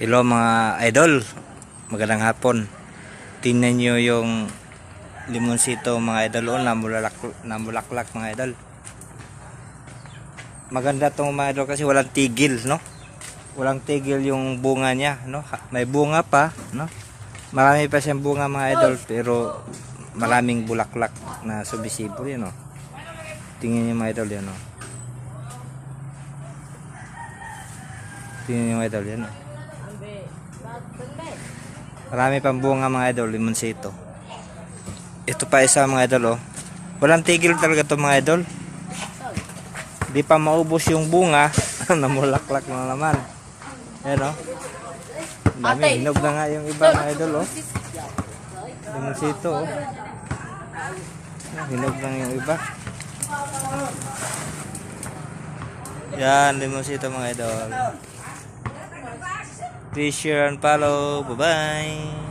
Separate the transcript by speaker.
Speaker 1: Hello mga idol, magandang hapon. Tingnan nyo yung limonsito mga idol, namulaklak mga idol. Maganda tong mga idol kasi walang tigil, no? Walang tigil yung bunga niya, no? May bunga pa, no? Marami pa siyang bunga mga idol, pero maraming bulaklak na subisibo yun, no? Tingnan nyo mga idol yan, no? Tingnan nyo mga idol yan, no? Marami pang bunga mga idol, limonsito. Ito pa isa mga idol, oh. Walang tigil talaga to mga idol. Di pa maubos yung bunga, namulaklak na naman. Ayan, oh. Dami, hinog na nga yung iba mga idol, oh. Limonsito, oh. Hinog na yung iba. Yan, limonsito mga idol. Please share and follow. Bye-bye.